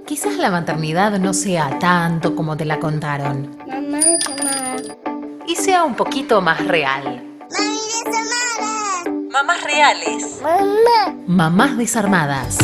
Quizás la maternidad no sea tanto como te la contaron Mamá llamada. y sea un poquito más real. Mami llamada. Mamás reales. Mamá. Mamás desarmadas.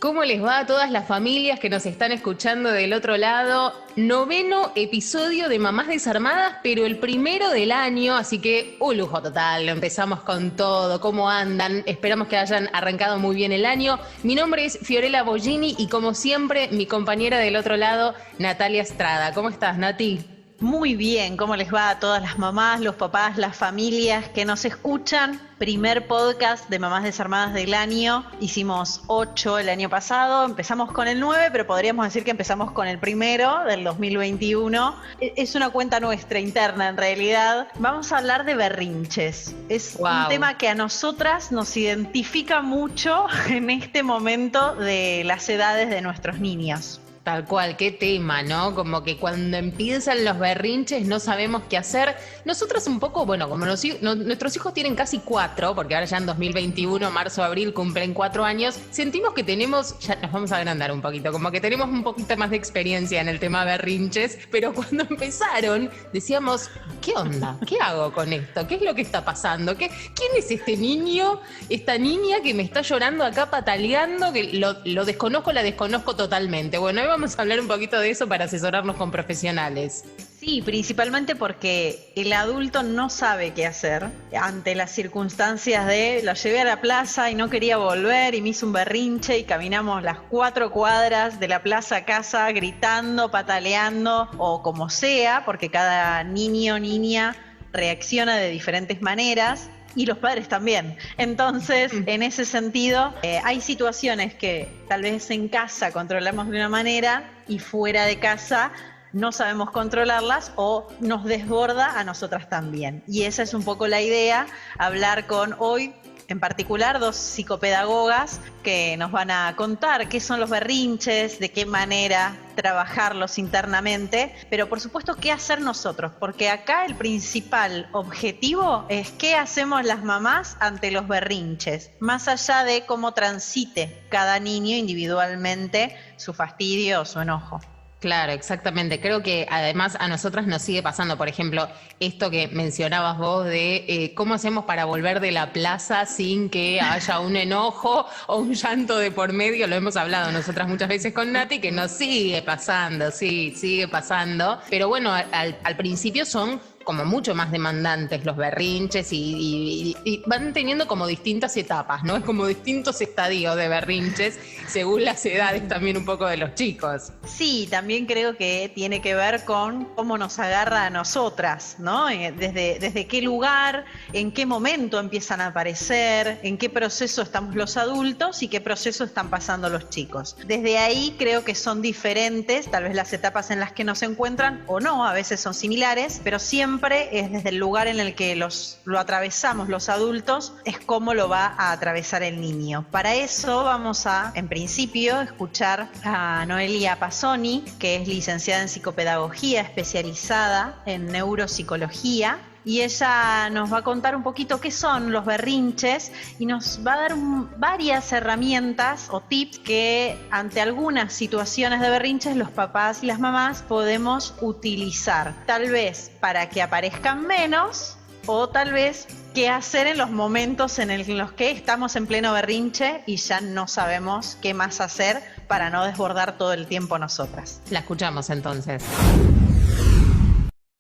¿Cómo les va a todas las familias que nos están escuchando del otro lado? 9º episodio de Mamás Desarmadas, pero el primero del año, así que un lujo total, lo empezamos con todo. ¿Cómo andan? Esperamos que hayan arrancado muy bien el año. Mi nombre es Fiorella Bollini y como siempre, mi compañera del otro lado, Natalia Estrada. ¿Cómo estás, Nati? Muy bien, ¿cómo les va a todas las mamás, los papás, las familias que nos escuchan? Primer podcast de Mamás Desarmadas del año. Hicimos 8 el año pasado, empezamos con el 9, pero podríamos decir que empezamos con el primero del 2021. Es una cuenta nuestra interna en realidad. Vamos a hablar de berrinches. Es un tema que a nosotras nos identifica mucho en este momento de las edades de nuestros niños. Tal cual, qué tema, ¿no? Como que cuando empiezan los berrinches no sabemos qué hacer. Nosotros un poco, bueno, como nuestros hijos tienen casi 4, porque ahora ya en 2021, marzo, abril, cumplen 4 años, sentimos que tenemos, ya nos vamos a agrandar un poquito, como que tenemos un poquito más de experiencia en el tema berrinches, pero cuando empezaron decíamos, ¿qué onda? ¿Qué hago con esto? ¿Qué es lo que está pasando? ¿Quién es este niño, esta niña que me está llorando acá pataleando, que lo desconozco, la desconozco totalmente? Bueno, vamos a hablar un poquito de eso para asesorarnos con profesionales. Sí, principalmente porque el adulto no sabe qué hacer ante las circunstancias de lo llevé a la plaza y no quería volver y me hizo un berrinche y caminamos las 4 cuadras de la plaza a casa gritando, pataleando o como sea, porque cada niño o niña reacciona de diferentes maneras. Y los padres también. Entonces, en ese sentido, hay situaciones que tal vez en casa controlamos de una manera y fuera de casa no sabemos controlarlas o nos desborda a nosotras también. Y esa es un poco la idea, hablar con hoy, en particular, 2 psicopedagogas que nos van a contar qué son los berrinches, de qué manera trabajarlos internamente, pero por supuesto qué hacer nosotros, porque acá el principal objetivo es qué hacemos las mamás ante los berrinches, más allá de cómo transite cada niño individualmente su fastidio o su enojo. Claro, exactamente. Creo que además a nosotras nos sigue pasando, por ejemplo, esto que mencionabas vos de cómo hacemos para volver de la plaza sin que haya un enojo o un llanto de por medio. Lo hemos hablado nosotras muchas veces con Nati, que nos sigue pasando, sí, sigue pasando. Pero bueno, al principio son como mucho más demandantes los berrinches y van teniendo como distintas etapas, ¿no? Es como distintos estadios de berrinches según las edades también un poco de los chicos. Sí, también creo que tiene que ver con cómo nos agarra a nosotras, ¿no? Desde qué lugar, en qué momento empiezan a aparecer, en qué proceso estamos los adultos y qué proceso están pasando los chicos. Desde ahí creo que son diferentes, tal vez las etapas en las que nos encuentran o no, a veces son similares, pero siempre es desde el lugar en el que lo atravesamos los adultos, es cómo lo va a atravesar el niño. Para eso vamos a, en principio, escuchar a Noelia Pasoni, que es licenciada en psicopedagogía, especializada en neuropsicología. Y ella nos va a contar un poquito qué son los berrinches y nos va a dar varias herramientas o tips que ante algunas situaciones de berrinches los papás y las mamás podemos utilizar. Tal vez para que aparezcan menos o tal vez qué hacer en los momentos en los que estamos en pleno berrinche y ya no sabemos qué más hacer para no desbordar todo el tiempo nosotras. La escuchamos entonces.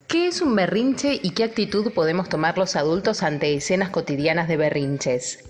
¿Qué es un berrinche y qué actitud podemos tomar los adultos ante escenas cotidianas de berrinches?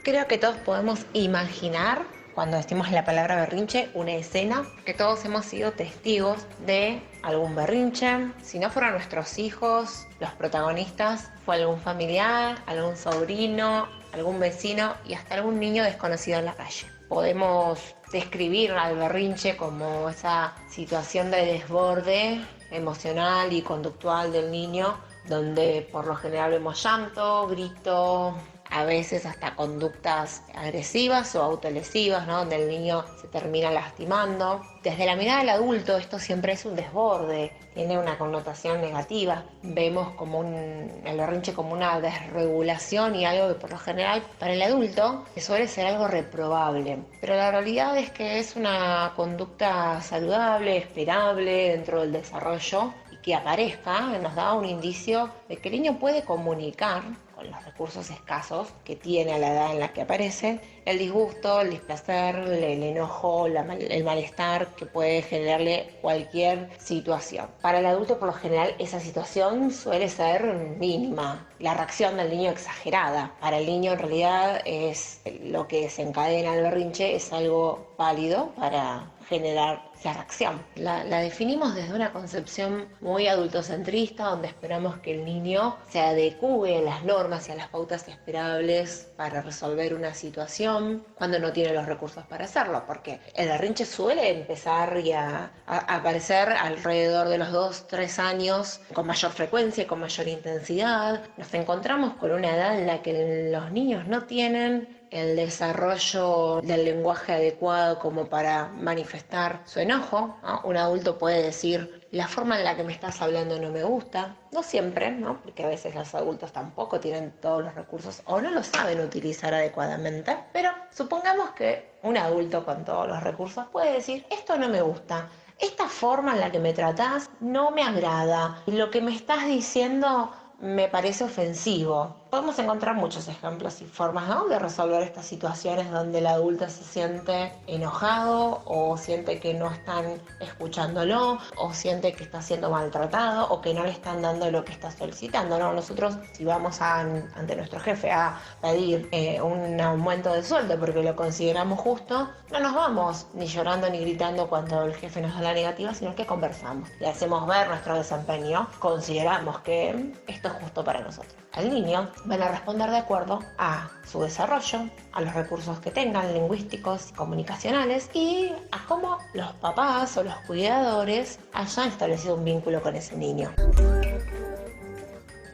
Creo que todos podemos imaginar, cuando decimos la palabra berrinche, una escena que todos hemos sido testigos de algún berrinche. Si no fueron nuestros hijos, los protagonistas, fue algún familiar, algún sobrino, algún vecino y hasta algún niño desconocido en la calle. Podemos describir al berrinche como esa situación de desborde emocional y conductual del niño, donde por lo general vemos llanto, grito, a veces hasta conductas agresivas o autolesivas, ¿no? Donde el niño se termina lastimando. Desde la mirada del adulto esto siempre es un desborde, tiene una connotación negativa. Vemos como el berrinche como una desregulación y algo que por lo general para el adulto suele ser algo reprobable. Pero la realidad es que es una conducta saludable, esperable dentro del desarrollo, y que aparezca nos da un indicio de que el niño puede comunicar con los recursos escasos que tiene a la edad en la que aparece, el disgusto, el displacer, el enojo, el malestar que puede generarle cualquier situación. Para el adulto, por lo general, esa situación suele ser mínima. La reacción del niño exagerada. Para el niño, en realidad, es lo que desencadena el berrinche, es algo válido para generar esa reacción. La definimos desde una concepción muy adultocentrista, donde esperamos que el niño se adecue a las normas y a las pautas esperables para resolver una situación cuando no tiene los recursos para hacerlo, porque el berrinche suele empezar a aparecer alrededor de los 2-3 años con mayor frecuencia y con mayor intensidad. Nos encontramos con una edad en la que los niños no tienen el desarrollo del lenguaje adecuado como para manifestar su enojo, ¿no? Un adulto puede decir: la forma en la que me estás hablando no me gusta. No siempre, ¿no? Porque a veces los adultos tampoco tienen todos los recursos o no lo saben utilizar adecuadamente. Pero supongamos que un adulto con todos los recursos puede decir: esto no me gusta. Esta forma en la que me tratás no me agrada. Lo que me estás diciendo me parece ofensivo. Podemos encontrar muchos ejemplos y formas, ¿no?, de resolver estas situaciones donde el adulto se siente enojado o siente que no están escuchándolo o siente que está siendo maltratado o que no le están dando lo que está solicitando, ¿no? Nosotros, si vamos ante nuestro jefe a pedir un aumento de sueldo porque lo consideramos justo, no nos vamos ni llorando ni gritando cuando el jefe nos da la negativa, sino que conversamos, le hacemos ver nuestro desempeño, consideramos que esto es justo para nosotros. Al niño van a responder de acuerdo a su desarrollo, a los recursos que tengan lingüísticos y comunicacionales y a cómo los papás o los cuidadores hayan establecido un vínculo con ese niño.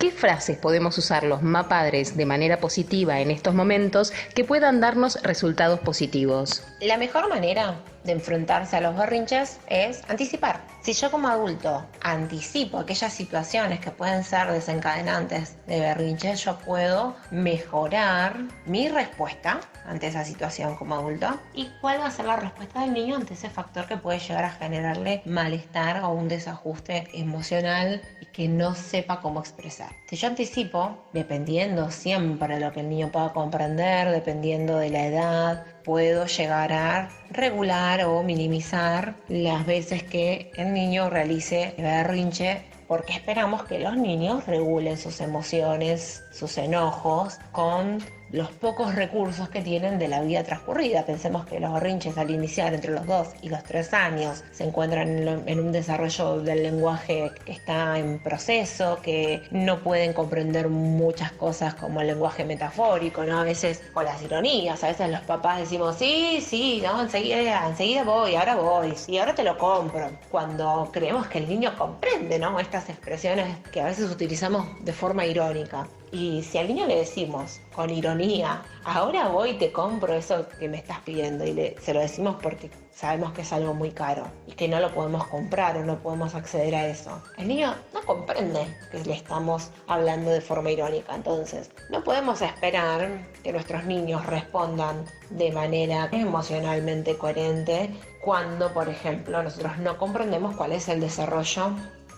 ¿Qué frases podemos usar los mapadres de manera positiva en estos momentos que puedan darnos resultados positivos? La mejor manera de enfrentarse a los berrinches es anticipar. Si yo como adulto anticipo aquellas situaciones que pueden ser desencadenantes de berrinches, yo puedo mejorar mi respuesta ante esa situación como adulto. ¿Y cuál va a ser la respuesta del niño ante ese factor que puede llegar a generarle malestar o un desajuste emocional y que no sepa cómo expresar? Si yo anticipo, dependiendo siempre de lo que el niño pueda comprender, dependiendo de la edad, puedo llegar a regular o minimizar las veces que el niño realice berrinche, porque esperamos que los niños regulen sus emociones, sus enojos, con los pocos recursos que tienen de la vida transcurrida. Pensemos que los berrinches al iniciar entre los 2 y los 3 años se encuentran en un desarrollo del lenguaje que está en proceso, que no pueden comprender muchas cosas como el lenguaje metafórico, ¿no? A veces con las ironías, a veces los papás decimos: sí, no, enseguida voy, ahora voy, sí, ahora te lo compro. Cuando creemos que el niño comprende, ¿no?, estas expresiones que a veces utilizamos de forma irónica. Y si al niño le decimos con ironía: ahora voy y te compro eso que me estás pidiendo, y se lo decimos porque sabemos que es algo muy caro y que no lo podemos comprar o no podemos acceder a eso, el niño no comprende que le estamos hablando de forma irónica. Entonces, no podemos esperar que nuestros niños respondan de manera emocionalmente coherente cuando, por ejemplo, nosotros no comprendemos cuál es el desarrollo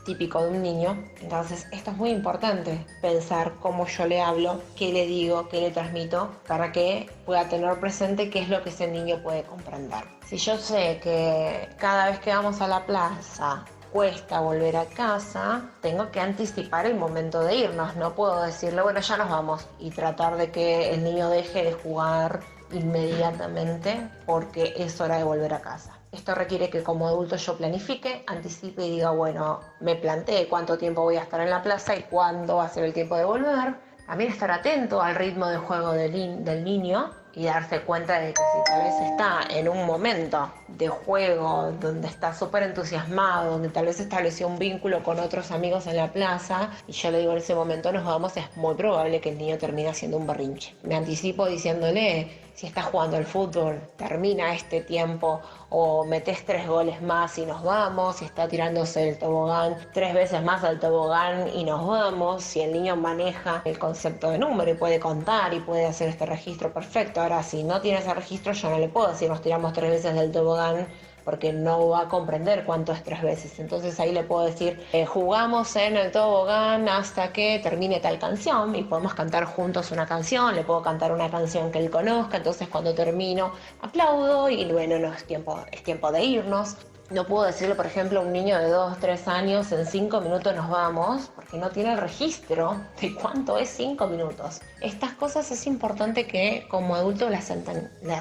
típico de un niño. Entonces esto es muy importante, pensar cómo yo le hablo, qué le digo, qué le transmito, para que pueda tener presente qué es lo que ese niño puede comprender. Si yo sé que cada vez que vamos a la plaza cuesta volver a casa, tengo que anticipar el momento de irnos. No puedo decirle: bueno, ya nos vamos, y tratar de que el niño deje de jugar inmediatamente porque es hora de volver a casa. Esto requiere que como adulto yo planifique, anticipe y diga: bueno, me planteé cuánto tiempo voy a estar en la plaza y cuándo va a ser el tiempo de volver. También estar atento al ritmo de juego del niño y darse cuenta de que si tal vez está en un momento de juego donde está súper entusiasmado, donde tal vez estableció un vínculo con otros amigos en la plaza y yo le digo en ese momento nos vamos, es muy probable que el niño termine haciendo un berrinche. Me anticipo diciéndole, si estás jugando al fútbol, termina este tiempo o metés 3 goles más y nos vamos. Si está tirándose el tobogán 3 veces más al tobogán y nos vamos. Si el niño maneja el concepto de número y puede contar y puede hacer este registro, perfecto. Ahora, si no tiene ese registro, yo no le puedo decir nos tiramos 3 veces del tobogán, porque no va a comprender cuánto es 3 veces. Entonces ahí le puedo decir, jugamos en el tobogán hasta que termine tal canción y podemos cantar juntos una canción, le puedo cantar una canción que él conozca, entonces cuando termino aplaudo y bueno, no es tiempo de irnos. No puedo decirle, por ejemplo, a un niño de 2, 3 años, en 5 minutos nos vamos, porque no tiene el registro de cuánto es 5 minutos. Estas cosas es importante que como adultos las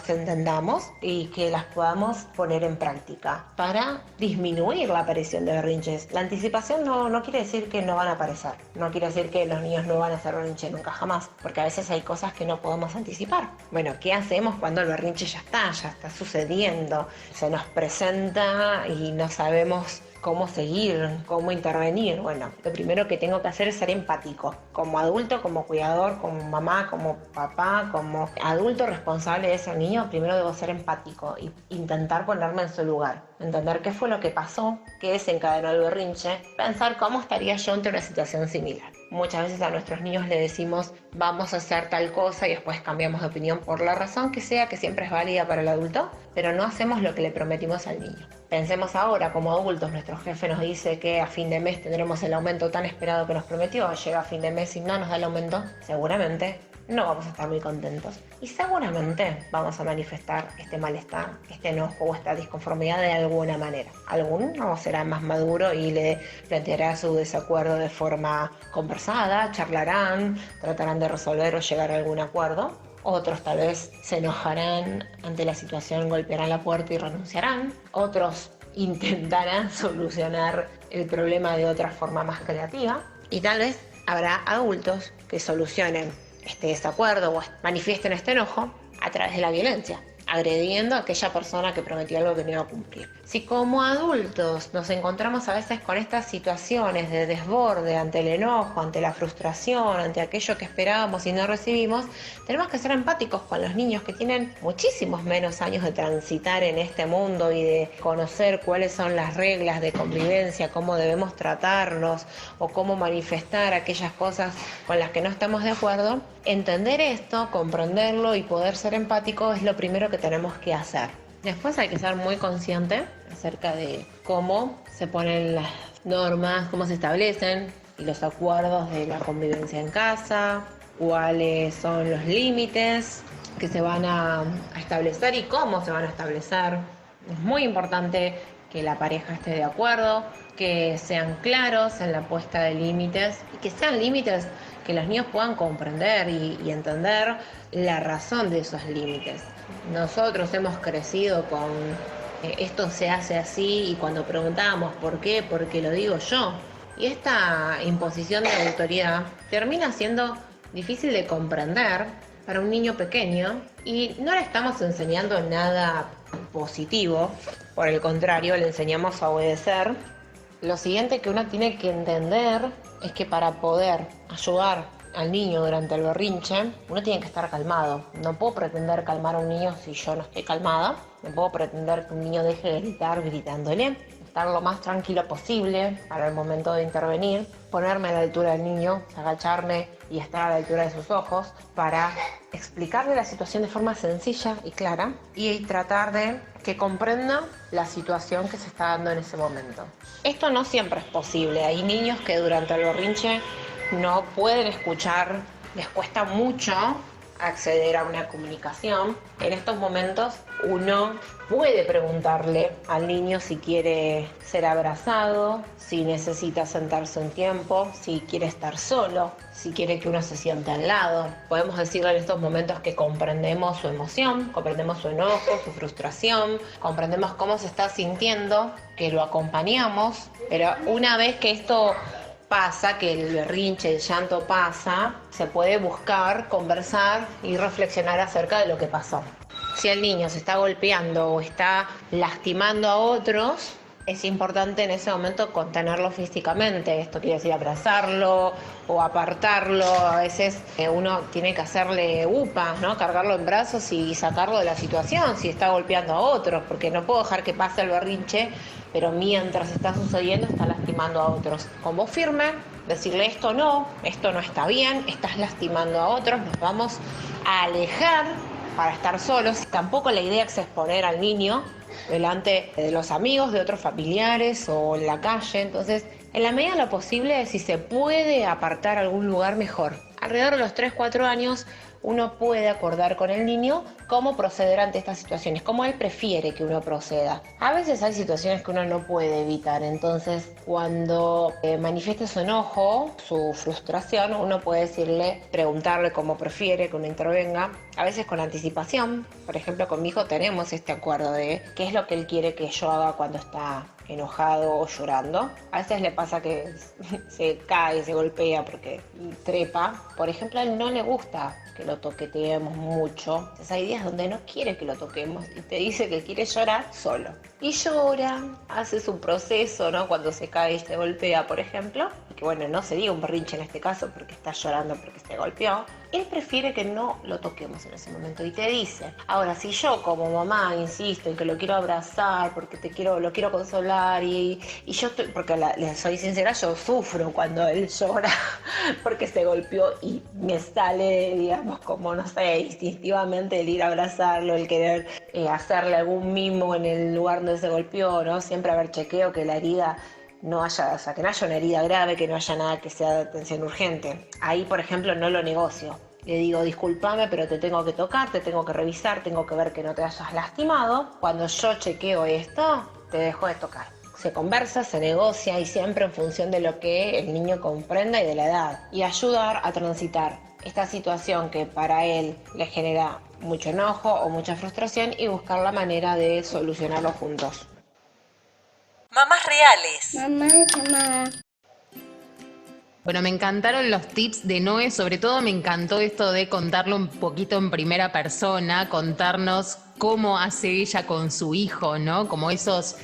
entendamos y que las podamos poner en práctica para disminuir la aparición de berrinches. La anticipación no quiere decir que no van a aparecer, no quiere decir que los niños no van a hacer berrinche nunca jamás, porque a veces hay cosas que no podemos anticipar. Bueno, ¿qué hacemos cuando el berrinche ya está sucediendo? Se nos presenta y no sabemos cómo seguir, cómo intervenir. Bueno, lo primero que tengo que hacer es ser empático. Como adulto, como cuidador, como mamá, como papá, como adulto responsable de ese niño, primero debo ser empático e intentar ponerme en su lugar. Entender qué fue lo que pasó, qué desencadenó el berrinche, pensar cómo estaría yo ante una situación similar. Muchas veces a nuestros niños le decimos vamos a hacer tal cosa y después cambiamos de opinión por la razón que sea, que siempre es válida para el adulto, pero no hacemos lo que le prometimos al niño. Pensemos ahora, como adultos, nuestro jefe nos dice que a fin de mes tendremos el aumento tan esperado que nos prometió, llega a fin de mes y no nos da el aumento, seguramente no vamos a estar muy contentos y seguramente vamos a manifestar este malestar, este enojo o esta disconformidad de alguna manera. Alguno será más maduro y le planteará su desacuerdo de forma conversada, charlarán, tratarán de resolver o llegar a algún acuerdo. Otros tal vez se enojarán ante la situación, golpearán la puerta y renunciarán. Otros intentarán solucionar el problema de otra forma más creativa. Y tal vez habrá adultos que solucionen este desacuerdo o manifiesten este enojo a través de la violencia, agrediendo a aquella persona que prometió algo que no iba a cumplir. Si como adultos nos encontramos a veces con estas situaciones de desborde ante el enojo, ante la frustración, ante aquello que esperábamos y no recibimos, tenemos que ser empáticos con los niños que tienen muchísimos menos años de transitar en este mundo y de conocer cuáles son las reglas de convivencia, cómo debemos tratarnos o cómo manifestar aquellas cosas con las que no estamos de acuerdo. Entender esto, comprenderlo y poder ser empático es lo primero que tenemos que hacer. Después hay que ser muy consciente acerca de cómo se ponen las normas, cómo se establecen y los acuerdos de la convivencia en casa, cuáles son los límites que se van a establecer y cómo se van a establecer. Es muy importante que la pareja esté de acuerdo, que sean claros en la puesta de límites y que sean límites que los niños puedan comprender y entender la razón de esos límites. Nosotros hemos crecido con esto se hace así y cuando preguntamos por qué, porque lo digo yo. Y esta imposición de autoridad termina siendo difícil de comprender para un niño pequeño y no le estamos enseñando nada positivo, por el contrario, le enseñamos a obedecer. Lo siguiente que uno tiene que entender es que para poder ayudar al niño durante el berrinche, uno tiene que estar calmado. No puedo pretender calmar a un niño si yo no estoy calmada. No puedo pretender que un niño deje de gritar gritándole. Estar lo más tranquilo posible para el momento de intervenir. Ponerme a la altura del niño, agacharme y estar a la altura de sus ojos para explicarle la situación de forma sencilla y clara y tratar de que comprenda la situación que se está dando en ese momento. Esto no siempre es posible. Hay niños que durante el berrinche no pueden escuchar, les cuesta mucho acceder a una comunicación. En estos momentos uno puede preguntarle al niño si quiere ser abrazado, si necesita sentarse un tiempo, si quiere estar solo, si quiere que uno se siente al lado. Podemos decirle en estos momentos que comprendemos su emoción, comprendemos su enojo, su frustración, comprendemos cómo se está sintiendo, que lo acompañamos, pero una vez que esto pasa, que el berrinche, el llanto pasa, se puede buscar, conversar y reflexionar acerca de lo que pasó. Si el niño se está golpeando o está lastimando a otros, es importante en ese momento contenerlo físicamente. Esto quiere decir abrazarlo o apartarlo. A veces uno tiene que hacerle upas, ¿no? Cargarlo en brazos y sacarlo de la situación si está golpeando a otros, porque no puedo dejar que pase el berrinche, pero mientras está sucediendo está lastimando a otros. Con voz firme, decirle esto no está bien, estás lastimando a otros, nos vamos a alejar para estar solos. Tampoco la idea es exponer al niño delante de los amigos, de otros familiares o en la calle. Entonces, en la medida de lo posible, si se puede apartar algún lugar, mejor. Alrededor de los 3-4 años, uno puede acordar con el niño cómo proceder ante estas situaciones, cómo él prefiere que uno proceda. A veces hay situaciones que uno no puede evitar, entonces cuando manifieste su enojo, su frustración, uno puede decirle, preguntarle cómo prefiere que uno intervenga, a veces con anticipación. Por ejemplo, con mi hijo tenemos este acuerdo de qué es lo que él quiere que yo haga cuando está enojado o llorando. A veces le pasa que se cae, se golpea porque trepa. Por ejemplo, a él no le gusta que lo toqueteemos mucho. Entonces hay días donde no quiere que lo toquemos y te dice que quiere llorar solo. Y llora, hace su proceso, ¿no? Cuando se cae y se golpea, por ejemplo. Y que bueno, no se diga un berrinche en este caso porque está llorando porque se golpeó. Él prefiere que no lo toquemos en ese momento y te dice. Ahora, si yo como mamá insisto en que lo quiero abrazar porque lo quiero consolar y yo estoy, porque le soy sincera, yo sufro cuando él llora porque se golpeó y me sale, digamos, como no sé, instintivamente el ir a abrazarlo, el querer hacerle algún mimo en el lugar donde se golpeó, ¿no? Siempre haber chequeo que la herida no haya, o sea, que no haya una herida grave, que no haya nada que sea de atención urgente. Ahí, por ejemplo, no lo negocio. Le digo, discúlpame, pero te tengo que tocar, te tengo que revisar, tengo que ver que no te hayas lastimado. Cuando yo chequeo esto, te dejo de tocar. Se conversa, se negocia y siempre en función de lo que el niño comprenda y de la edad. Y ayudar a transitar esta situación que para él le genera mucho enojo o mucha frustración y buscar la manera de solucionarlo juntos. Mamás reales. Mamá llamada. Bueno, me encantaron los tips de Noé, sobre todo me encantó esto de contarlo un poquito en primera persona, contarnos cómo hace ella con su hijo, ¿no? Como esos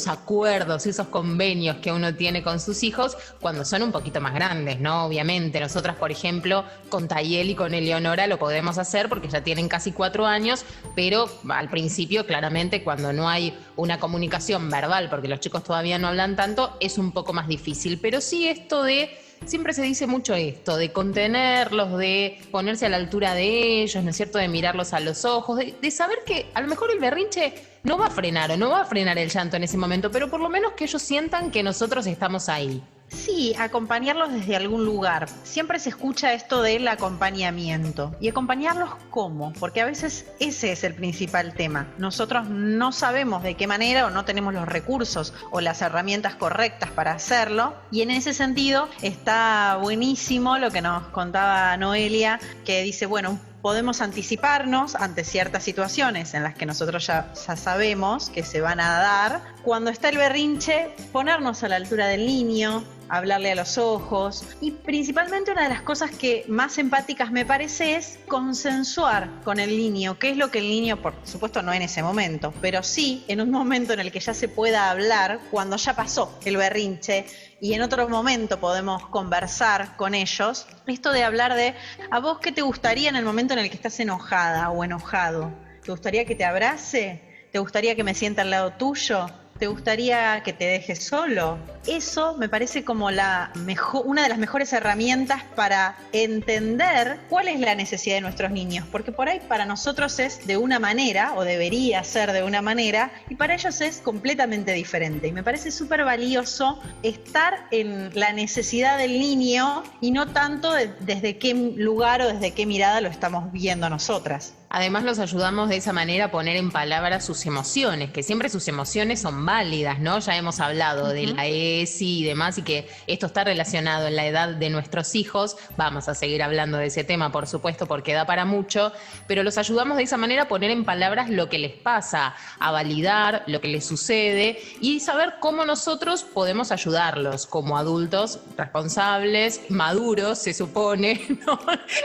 acuerdos, esos convenios que uno tiene con sus hijos cuando son un poquito más grandes, ¿no? Obviamente, nosotras, por ejemplo, con Tayel y con Eleonora lo podemos hacer porque ya tienen casi 4 años, pero al principio, claramente, cuando no hay una comunicación verbal, porque los chicos todavía no hablan tanto, es un poco más difícil. Pero sí esto de... Siempre se dice mucho esto, de contenerlos, de ponerse a la altura de ellos, ¿no es cierto?, de mirarlos a los ojos, de saber que a lo mejor el berrinche no va a frenar o no va a frenar el llanto en ese momento, pero por lo menos que ellos sientan que nosotros estamos ahí. Sí, acompañarlos desde algún lugar. Siempre se escucha esto del acompañamiento. ¿Y acompañarlos cómo? Porque a veces ese es el principal tema. Nosotros no sabemos de qué manera o no tenemos los recursos o las herramientas correctas para hacerlo. Y en ese sentido está buenísimo lo que nos contaba Noelia, que dice, bueno, podemos anticiparnos ante ciertas situaciones en las que nosotros ya sabemos que se van a dar. Cuando está el berrinche, ponernos a la altura del niño, hablarle a los ojos y principalmente una de las cosas que más empáticas me parece es consensuar con el niño, qué es lo que el niño, por supuesto no en ese momento, pero sí en un momento en el que ya se pueda hablar, cuando ya pasó el berrinche y en otro momento podemos conversar con ellos, esto de hablar de ¿a vos qué te gustaría en el momento en el que estás enojada o enojado? ¿Te gustaría que te abrace? ¿Te gustaría que me sienta al lado tuyo? ¿Te gustaría que te dejes solo? Eso me parece como una de las mejores herramientas para entender cuál es la necesidad de nuestros niños, porque por ahí para nosotros es de una manera, o debería ser de una manera, y para ellos es completamente diferente. Y me parece súper valioso estar en la necesidad del niño y no tanto desde qué lugar o desde qué mirada lo estamos viendo nosotras. Además los ayudamos de esa manera a poner en palabras sus emociones, que siempre sus emociones son válidas, ¿no? Ya hemos hablado de la ESI y demás, y que esto está relacionado en la edad de nuestros hijos. Vamos a seguir hablando de ese tema, por supuesto, porque da para mucho, pero los ayudamos de esa manera a poner en palabras lo que les pasa, a validar lo que les sucede y saber cómo nosotros podemos ayudarlos como adultos responsables, maduros, se supone, ¿no?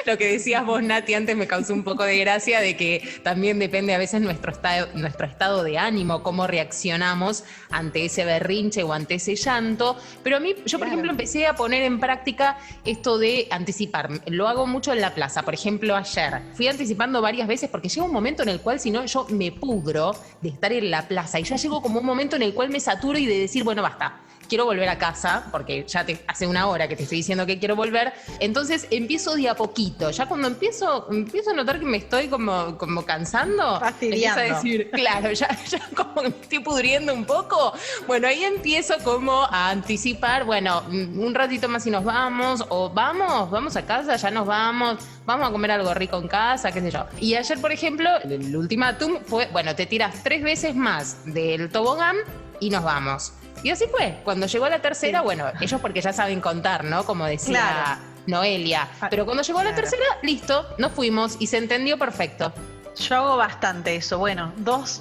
Lo que decías vos, Nati, antes me causó un poco de gracia, de que también depende a veces nuestro estado de ánimo, cómo reaccionamos ante ese berrinche o ante ese llanto. Pero a mí, yo por ejemplo empecé a poner en práctica esto de anticipar. Lo hago mucho en la plaza. Por ejemplo, ayer fui anticipando varias veces porque llega un momento en el cual si no yo me pudro de estar en la plaza y ya llego como un momento en el cual me saturo y de decir, bueno, basta. Quiero volver a casa, porque ya hace una hora que te estoy diciendo que quiero volver, entonces empiezo de a poquito. Ya cuando empiezo a notar que me estoy como cansando, fastidiando. empiezo a decir, claro, ya como me estoy pudriendo un poco, bueno, ahí empiezo como a anticipar, bueno, un ratito más y nos vamos, o vamos a casa, ya nos vamos a comer algo rico en casa, qué sé yo. Y ayer, por ejemplo, el ultimátum fue, bueno, te tiras 3 veces más del tobogán y nos vamos. Y así fue. Cuando llegó la tercera, bueno, ellos porque ya saben contar, ¿no? Como decía Noelia. Pero cuando llegó la tercera, listo, nos fuimos y se entendió perfecto. Yo hago bastante eso. Bueno,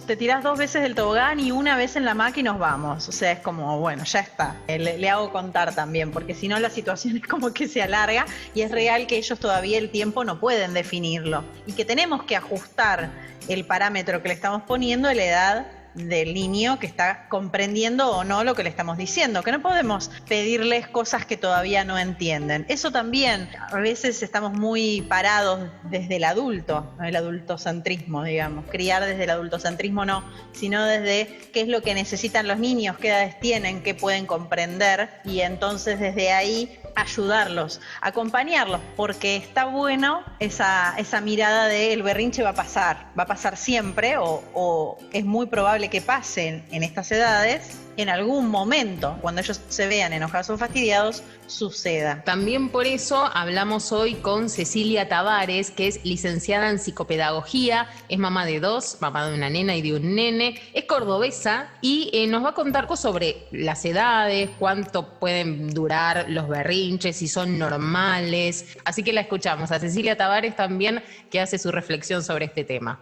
te tirás 2 veces del tobogán y 1 vez en la hamaca y nos vamos. O sea, es como, bueno, ya está. Le hago contar también, porque si no la situación es como que se alarga y es real que ellos todavía el tiempo no pueden definirlo. Y que tenemos que ajustar el parámetro que le estamos poniendo a la edad del niño que está comprendiendo o no lo que le estamos diciendo, que no podemos pedirles cosas que todavía no entienden. Eso también, a veces estamos muy parados desde el adultocentrismo, digamos. Criar desde el adultocentrismo no, sino desde qué es lo que necesitan los niños, qué edades tienen, qué pueden comprender, y entonces desde ahí ayudarlos, acompañarlos, porque está bueno esa mirada de el berrinche va a pasar siempre o es muy probable que pasen en estas edades, en algún momento, cuando ellos se vean enojados o fastidiados, suceda. También por eso hablamos hoy con Cecilia Tavares, que es licenciada en psicopedagogía, es mamá de 2, mamá de una nena y de un nene, es cordobesa y nos va a contar cosas sobre las edades, cuánto pueden durar los berrinches, si son normales. Así que la escuchamos a Cecilia Tavares también, que hace su reflexión sobre este tema.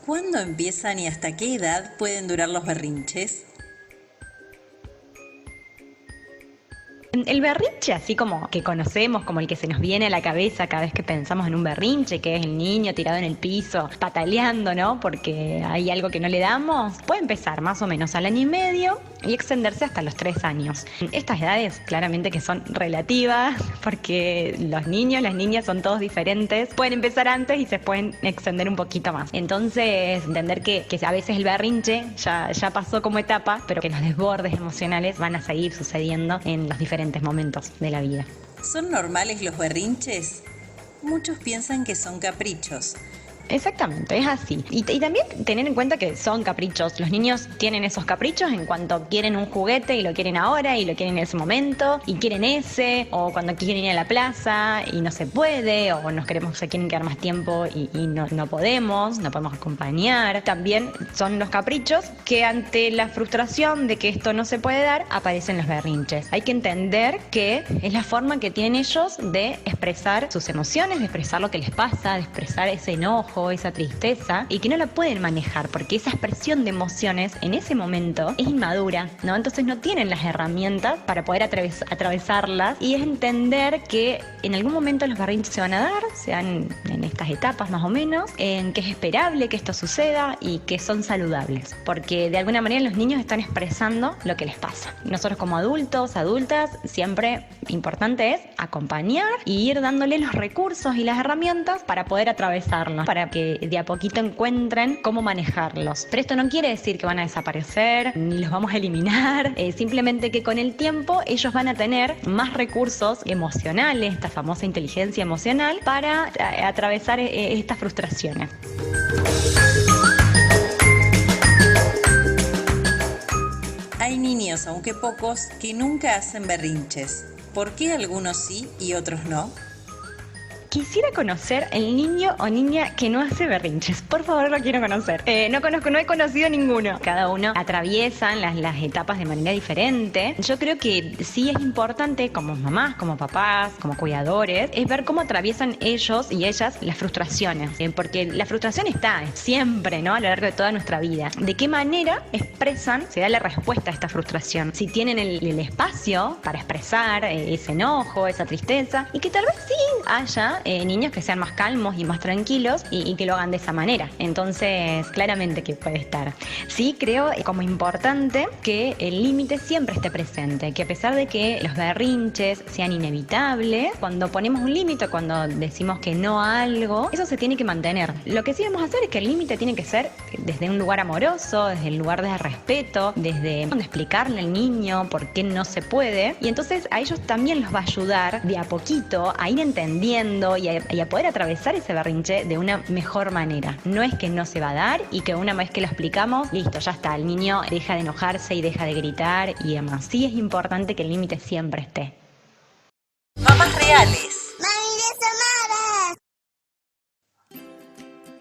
¿Cuándo empiezan y hasta qué edad pueden durar los berrinches? El berrinche, así como que conocemos, como el que se nos viene a la cabeza cada vez que pensamos en un berrinche, que es el niño tirado en el piso, pataleando, ¿no? Porque hay algo que no le damos, puede empezar más o menos al 1 año y medio y extenderse hasta los 3 años. Estas edades claramente que son relativas, porque los niños, las niñas son todos diferentes, pueden empezar antes y se pueden extender un poquito más. Entonces, entender que a veces el berrinche ya pasó como etapa, pero que los desbordes emocionales van a seguir sucediendo en los diferentes momentos de la vida. ¿Son normales los berrinches? Muchos piensan que son caprichos. Exactamente, es así. Y también tener en cuenta que son caprichos. Los niños tienen esos caprichos en cuanto quieren un juguete y lo quieren ahora y lo quieren en ese momento y quieren ese, o cuando quieren ir a la plaza y no se puede, o se quieren quedar más tiempo y no podemos acompañar. También son los caprichos que ante la frustración de que esto no se puede dar, aparecen los berrinches. Hay que entender que es la forma que tienen ellos de expresar sus emociones, de expresar lo que les pasa, de expresar ese enojo, esa tristeza, y que no la pueden manejar porque esa expresión de emociones en ese momento es inmadura, ¿no? Entonces no tienen las herramientas para poder atravesarlas, y es entender que en algún momento los berrinches se van a dar, sean en estas etapas más o menos, en que es esperable que esto suceda y que son saludables, porque de alguna manera los niños están expresando lo que les pasa. Nosotros como adultos, adultas, siempre importante es acompañar y ir dándole los recursos y las herramientas para poder atravesarlos, para que de a poquito encuentren cómo manejarlos. Pero esto no quiere decir que van a desaparecer ni los vamos a eliminar, simplemente que con el tiempo ellos van a tener más recursos emocionales, esta famosa inteligencia emocional, para atravesar estas frustraciones. Hay niños, aunque pocos, que nunca hacen berrinches. ¿Por qué algunos sí y otros no? Quisiera conocer el niño o niña que no hace berrinches. Por favor, lo quiero conocer. No he conocido ninguno. Cada uno atraviesan las etapas de manera diferente. Yo creo que sí es importante, como mamás, como papás, como cuidadores, es ver cómo atraviesan ellos y ellas las frustraciones. Porque la frustración está siempre, ¿no? A lo largo de toda nuestra vida. ¿De qué manera expresan, se da la respuesta a esta frustración? Si tienen el espacio para expresar ese enojo, esa tristeza, y que tal vez sí haya niños que sean más calmos y más tranquilos y que lo hagan de esa manera. Entonces, claramente que puede estar. Sí creo como importante que el límite siempre esté presente, que a pesar de que los berrinches sean inevitables, cuando ponemos un límite, cuando decimos que no a algo, eso se tiene que mantener. Lo que sí vamos a hacer es que el límite tiene que ser desde un lugar amoroso, desde el lugar de respeto, desde explicarle al niño por qué no se puede, y entonces a ellos también los va a ayudar de a poquito a ir entendiendo y a poder atravesar ese berrinche de una mejor manera. No es que no se va a dar y que una vez que lo explicamos, listo, ya está, el niño deja de enojarse y deja de gritar y demás. Sí es importante que el límite siempre esté. Mamás reales. Mami de Samara.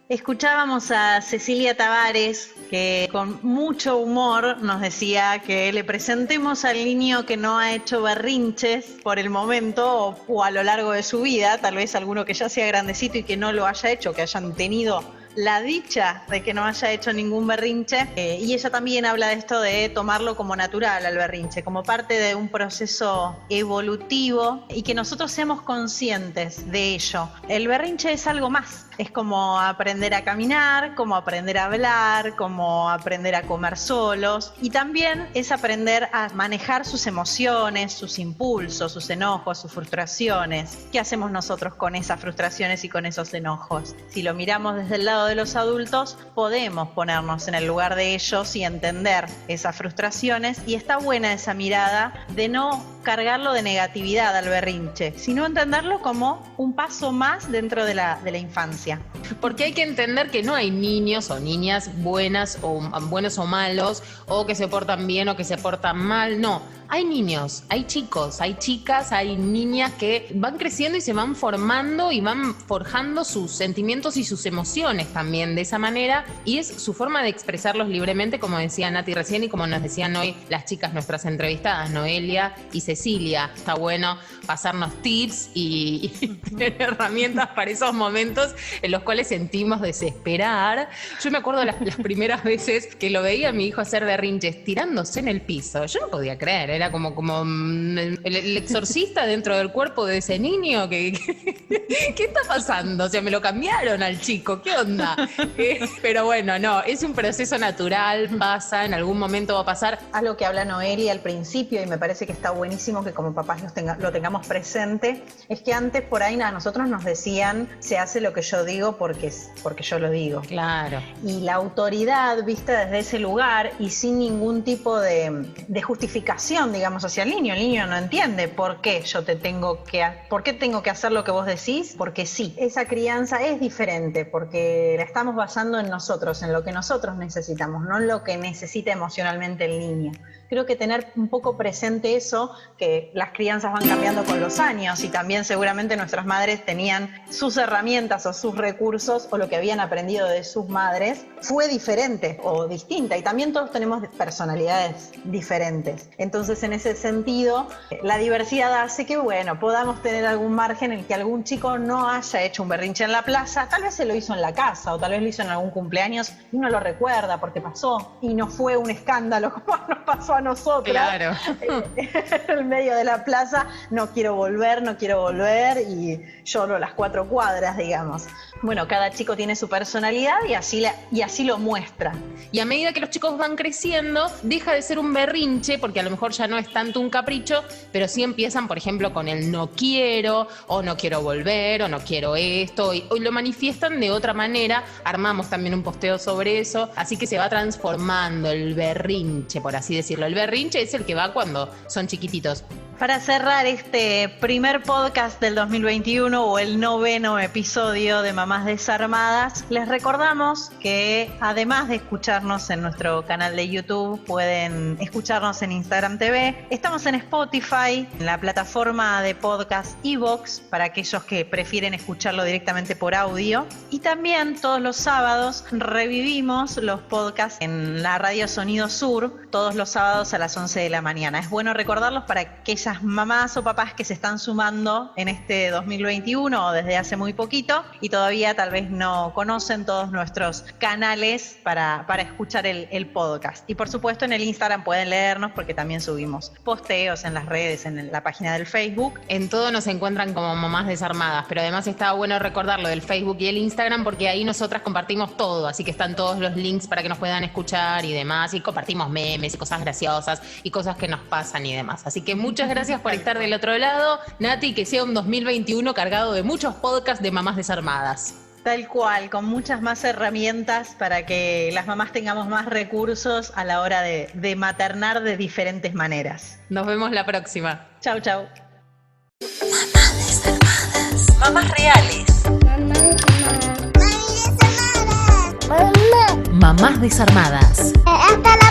Escuchábamos a Cecilia Tavares, que con mucho humor nos decía que le presentemos al niño que no ha hecho berrinches por el momento o a lo largo de su vida, tal vez alguno que ya sea grandecito y que no lo haya hecho, que hayan tenido la dicha de que no haya hecho ningún berrinche, y ella también habla de esto de tomarlo como natural al berrinche, como parte de un proceso evolutivo y que nosotros seamos conscientes de ello. El berrinche es algo más, es como aprender a caminar, como aprender a hablar, como aprender a comer solos, y también es aprender a manejar sus emociones, sus impulsos, sus enojos, sus frustraciones. ¿Qué hacemos nosotros con esas frustraciones y con esos enojos? Si lo miramos desde el lado de los adultos, podemos ponernos en el lugar de ellos y entender esas frustraciones, y está buena esa mirada de no cargarlo de negatividad al berrinche, sino entenderlo como un paso más dentro de la infancia. Porque hay que entender que no hay niños o niñas buenos o malos, o que se portan bien o que se portan mal, no. Hay niños, hay chicos, hay chicas, hay niñas que van creciendo y se van formando y van forjando sus sentimientos y sus emociones también de esa manera, y es su forma de expresarlos libremente, como decía Nati recién y como nos decían hoy las chicas nuestras entrevistadas, Noelia y Cecilia. Está bueno pasarnos tips y tener herramientas para esos momentos en los cuales sentimos desesperar. Yo me acuerdo las primeras veces que lo veía a mi hijo hacer berrinches tirándose en el piso. Yo no podía creer, era como el exorcista dentro del cuerpo de ese niño. ¿Qué está pasando? O sea, me lo cambiaron al chico, ¿qué onda? Pero bueno, no, es un proceso natural, pasa, en algún momento va a pasar. Algo que habla Noelia al principio, y me parece que está buenísimo que como papás lo tengamos presente, es que antes por ahí a nosotros nos decían, se hace lo que yo digo porque yo lo digo. Claro. Y la autoridad vista desde ese lugar y sin ningún tipo de justificación, digamos, hacia el niño no entiende por qué tengo que hacer lo que vos decís, porque sí. Esa crianza es diferente porque la estamos basando en nosotros, en lo que nosotros necesitamos, no en lo que necesita emocionalmente el niño. Creo que tener un poco presente eso, que las crianzas van cambiando con los años y también seguramente nuestras madres tenían sus herramientas o sus recursos o lo que habían aprendido de sus madres, fue diferente o distinta, y también todos tenemos personalidades diferentes. Entonces, en ese sentido, la diversidad hace que, bueno, podamos tener algún margen en el que algún chico no haya hecho un berrinche en la plaza, tal vez se lo hizo en la casa o tal vez lo hizo en algún cumpleaños y no lo recuerda porque pasó y no fue un escándalo como nos pasó a nosotras. Claro. En medio de la plaza, no quiero volver y lloro las 4 cuadras, digamos. Bueno, cada chico tiene su personalidad y así lo muestra. Y a medida que los chicos van creciendo, deja de ser un berrinche, porque a lo mejor ya no es tanto un capricho, pero sí empiezan, por ejemplo, con el no quiero, o no quiero volver, o no quiero esto, y lo manifiestan de otra manera. Armamos también un posteo sobre eso, así que se va transformando el berrinche, por así decirlo. El berrinche es el que va cuando son chiquititos. Para cerrar este primer podcast del 2021 o el 9º episodio de Mamás Desarmadas, les recordamos que además de escucharnos en nuestro canal de YouTube, pueden escucharnos en Instagram TV. Estamos en Spotify, en la plataforma de podcast iVoox, para aquellos que prefieren escucharlo directamente por audio. Y también todos los sábados revivimos los podcasts en la radio Sonido Sur, todos los sábados a las 11 de la mañana. Es bueno recordarlos para aquellas mamás o papás que se están sumando en este 2021 o desde hace muy poquito y todavía tal vez no conocen todos nuestros canales para escuchar el podcast. Y por supuesto en el Instagram pueden leernos porque también subimos posteos en las redes, en la página del Facebook. En todo nos encuentran como Mamás Desarmadas, pero además estaba bueno recordarlo del Facebook y el Instagram porque ahí nosotras compartimos todo, así que están todos los links para que nos puedan escuchar y demás, y compartimos memes y cosas graciosas y cosas que nos pasan y demás. Así que muchas gracias por estar del otro lado. Nati, que sea un 2021 cargado de muchos podcasts de mamás desarmadas. Tal cual, con muchas más herramientas para que las mamás tengamos más recursos a la hora de maternar de diferentes maneras. Nos vemos la próxima. Chau, chau. Mamás desarmadas. Mamás reales. Mami desarmada. Mamá. Mamás desarmadas. Hasta la